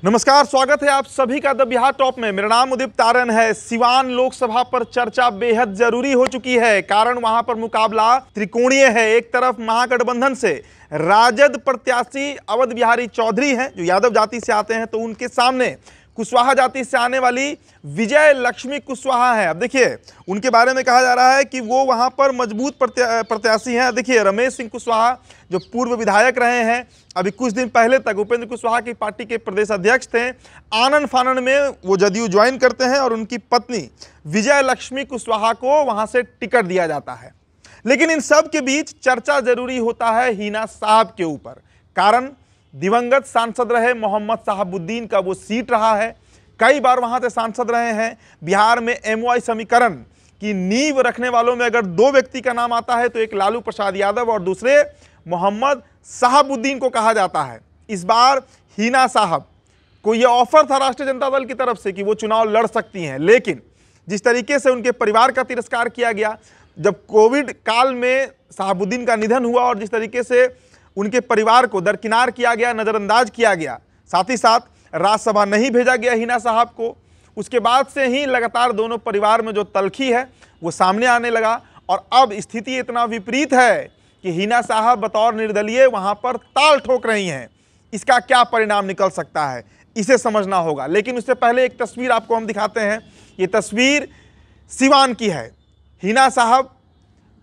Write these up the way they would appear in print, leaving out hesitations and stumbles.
नमस्कार, स्वागत है आप सभी का द बिहार टॉप में। मेरा नाम उदित तारन है। सिवान लोकसभा पर चर्चा बेहद जरूरी हो चुकी है, कारण वहां पर मुकाबला त्रिकोणीय है। एक तरफ महागठबंधन से राजद प्रत्याशी अवध बिहारी चौधरी हैं जो यादव जाति से आते हैं, तो उनके सामने कुशवाहा जाति से आने वाली विजय लक्ष्मी कुशवाहा है। अब देखिए, उनके बारे में कहा जा रहा है कि वो वहां पर मजबूत प्रत्याशी हैं। देखिए, रमेश सिंह कुशवाहा जो पूर्व विधायक रहे हैं, अभी कुछ दिन पहले तक उपेंद्र कुशवाहा की पार्टी के प्रदेश अध्यक्ष थे। आनन फानन में वो जदयू ज्वाइन करते हैं और उनकी पत्नी विजय लक्ष्मी कुशवाहा को वहां से टिकट दिया जाता है। लेकिन इन सब के बीच चर्चा जरूरी होता है हिना साहब के ऊपर, कारण दिवंगत सांसद रहे मोहम्मद साहबुद्दीन का वो सीट रहा है। कई बार वहां से सांसद रहे हैं। बिहार में एमओआई समीकरण की नींव रखने वालों में अगर दो व्यक्ति का नाम आता है तो एक लालू प्रसाद यादव और दूसरे मोहम्मद साहबुद्दीन को कहा जाता है। इस बार हिना साहब को यह ऑफर था राष्ट्रीय जनता दल की तरफ से कि वो चुनाव लड़ सकती हैं, लेकिन जिस तरीके से उनके परिवार का तिरस्कार किया गया, जब कोविड काल में साहबुद्दीन का निधन हुआ और जिस तरीके से उनके परिवार को दरकिनार किया गया, नज़रअंदाज किया गया, साथ ही साथ राज्यसभा नहीं भेजा गया हिना साहब को, उसके बाद से ही लगातार दोनों परिवार में जो तलखी है वो सामने आने लगा। और अब स्थिति इतना विपरीत है कि हिना साहब बतौर निर्दलीय वहां पर ताल ठोक रही हैं। इसका क्या परिणाम निकल सकता है, इसे समझना होगा। लेकिन उससे पहले एक तस्वीर आपको हम दिखाते हैं। ये तस्वीर सिवान की है। हिना साहब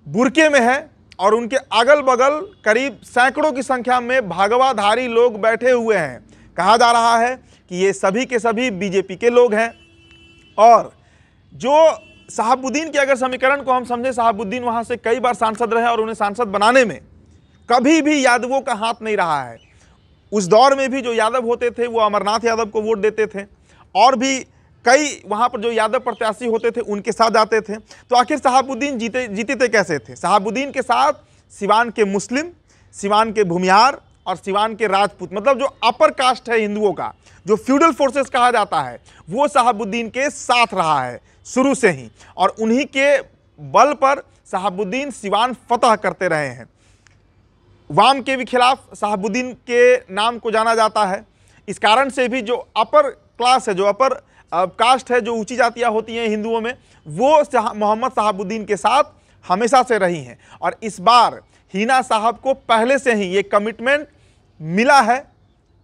बुर्के में है और उनके अगल बगल करीब सैकड़ों की संख्या में भागवाधारी लोग बैठे हुए हैं। कहा जा रहा है कि ये सभी के सभी बीजेपी के लोग हैं। और जो साहबुद्दीन के अगर समीकरण को हम समझें, साहबुद्दीन वहां से कई बार सांसद रहे और उन्हें सांसद बनाने में कभी भी यादवों का हाथ नहीं रहा है। उस दौर में भी जो यादव होते थे वो अमरनाथ यादव को वोट देते थे और भी कई वहां पर जो यादव प्रत्याशी होते थे उनके साथ जाते थे। तो आखिर साहबुद्दीन जीते कैसे थे? साहबुद्दीन के साथ सिवान के मुस्लिम, सिवान के भूमिहार और सिवान के राजपूत, मतलब जो अपर कास्ट है हिंदुओं का, जो फ्यूडल फोर्सेस कहा जाता है, वो साहबुद्दीन के साथ रहा है शुरू से ही। और उन्हीं के बल पर साहबुद्दीन सिवान फतह करते रहे हैं। वाम के भी खिलाफ साहबुद्दीन के नाम को जाना जाता है। इस कारण से भी जो अपर क्लास है, जो अपर कास्ट है, जो ऊंची जातियां होती हैं हिंदुओं में, वो मोहम्मद साहबुद्दीन के साथ हमेशा से रही हैं। और इस बार हिना साहब को पहले से ही ये कमिटमेंट मिला है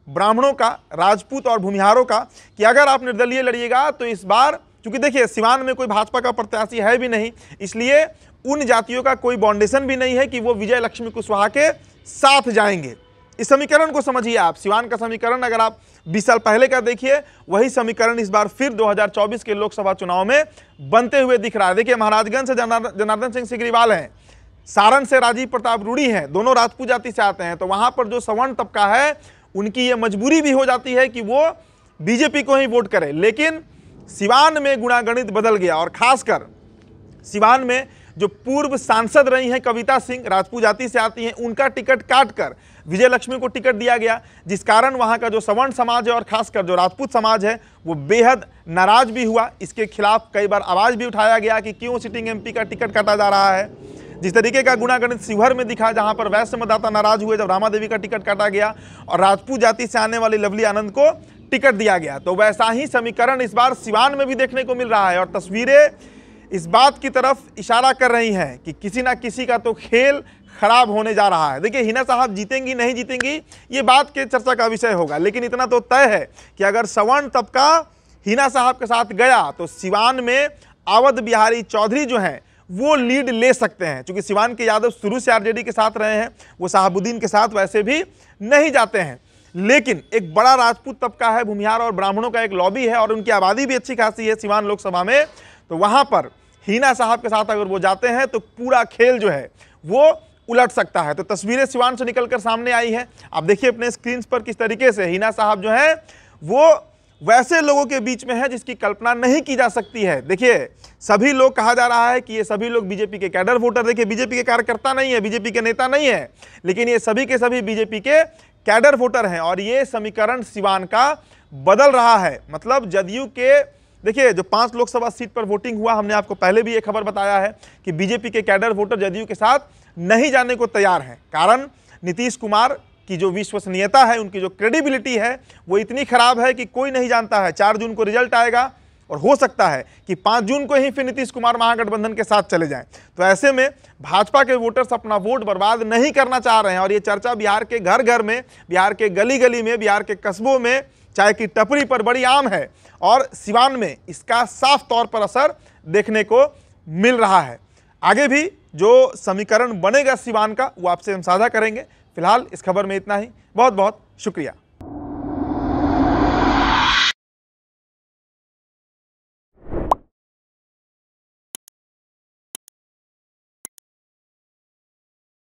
ब्राह्मणों का, राजपूत और भूमिहारों का, कि अगर आप निर्दलीय लड़िएगा तो इस बार, क्योंकि देखिए सिवान में कोई भाजपा का प्रत्याशी है भी नहीं, इसलिए उन जातियों का कोई बाउंडेशन भी नहीं है कि वो विजय लक्ष्मी कुशवाहा के साथ जाएंगे। इस समीकरण को समझिए आप। सिवान का समीकरण अगर आप 20 साल पहले का देखिए, वही समीकरण इस बार फिर 2024 के लोकसभा चुनाव में बनते हुए दिख रहा है। देखिए, महाराजगंज से जनार्दन सिंह सिग्रीवाल हैं, सारण से राजीव प्रताप रूडी हैं, दोनों राजपूत जाति से आते हैं। तो वहां पर जो सवर्ण तबका है उनकी ये मजबूरी भी हो जाती है कि वो बीजेपी को ही वोट करे। लेकिन सिवान में गुणागणित बदल गया और खासकर सिवान में जो पूर्व सांसद रही हैं कविता सिंह, राजपूत जाति से आती हैं, उनका टिकट काटकर विजय लक्ष्मी को टिकट दिया गया, जिस कारण वहां का जो सवर्ण समाज है और खासकर जो राजपूत समाज है वो बेहद नाराज भी हुआ। इसके खिलाफ कई बार आवाज भी उठाया गया कि क्यों सिटिंग एमपी का टिकट काटा जा रहा है। जिस तरीके का गुणागणित शिवहर में दिखा, जहां पर वैश्य मतदाता नाराज हुए जब रामा देवी का टिकट काटा गया और राजपूत जाति से आने वाली लवली आनंद को टिकट दिया गया, तो वैसा ही समीकरण इस बार सिवान में भी देखने को मिल रहा है। और तस्वीरें इस बात की तरफ इशारा कर रही हैं कि किसी ना किसी का तो खेल खराब होने जा रहा है। देखिए, हिना साहब जीतेंगी नहीं जीतेंगी ये बात के चर्चा का विषय होगा, लेकिन इतना तो तय है कि अगर सवर्ण तबका हिना साहब के साथ गया तो सिवान में अवध बिहारी चौधरी जो हैं वो लीड ले सकते हैं। क्योंकि सिवान के यादव शुरू से आरजेडी के साथ रहे हैं, वो साहबुद्दीन के साथ वैसे भी नहीं जाते हैं। लेकिन एक बड़ा राजपूत तबका है, भूमिहार और ब्राह्मणों का एक लॉबी है और उनकी आबादी भी अच्छी खासी है सिवान लोकसभा में। तो वहां पर हिना साहब के साथ अगर वो जाते हैं तो पूरा खेल जो है वो उलट सकता है। तो तस्वीरें सिवान से निकलकर सामने आई हैं। आप देखिए अपने स्क्रीन पर किस तरीके से हिना साहब जो है वो वैसे लोगों के बीच में है जिसकी कल्पना नहीं की जा सकती है। देखिए, सभी लोग, कहा जा रहा है कि ये सभी लोग बीजेपी के कैडर वोटर, देखिए बीजेपी के कार्यकर्ता नहीं है, बीजेपी के नेता नहीं है, लेकिन ये सभी के सभी बीजेपी के कैडर वोटर हैं। और ये समीकरण सिवान का बदल रहा है। मतलब जदयू के, देखिए जो 5 लोकसभा सीट पर वोटिंग हुआ, हमने आपको पहले भी ये खबर बताया है कि बीजेपी के कैडर वोटर जदयू के साथ नहीं जाने को तैयार हैं। कारण नीतीश कुमार की जो विश्वसनीयता है, उनकी जो क्रेडिबिलिटी है, वो इतनी खराब है कि कोई नहीं जानता है। 4 जून को रिजल्ट आएगा और हो सकता है कि 5 जून को ही फिर नीतीश कुमार महागठबंधन के साथ चले जाएं। तो ऐसे में भाजपा के वोटर्स अपना वोट बर्बाद नहीं करना चाह रहे हैं और ये चर्चा बिहार के घर घर में, बिहार के गली गली में, बिहार के कस्बों में, चाय की टपरी पर बड़ी आम है और सिवान में इसका साफ तौर पर असर देखने को मिल रहा है। आगे भी जो समीकरण बनेगा सिवान का, वो आपसे हम साझा करेंगे। फिलहाल इस खबर में इतना ही। बहुत बहुत शुक्रिया।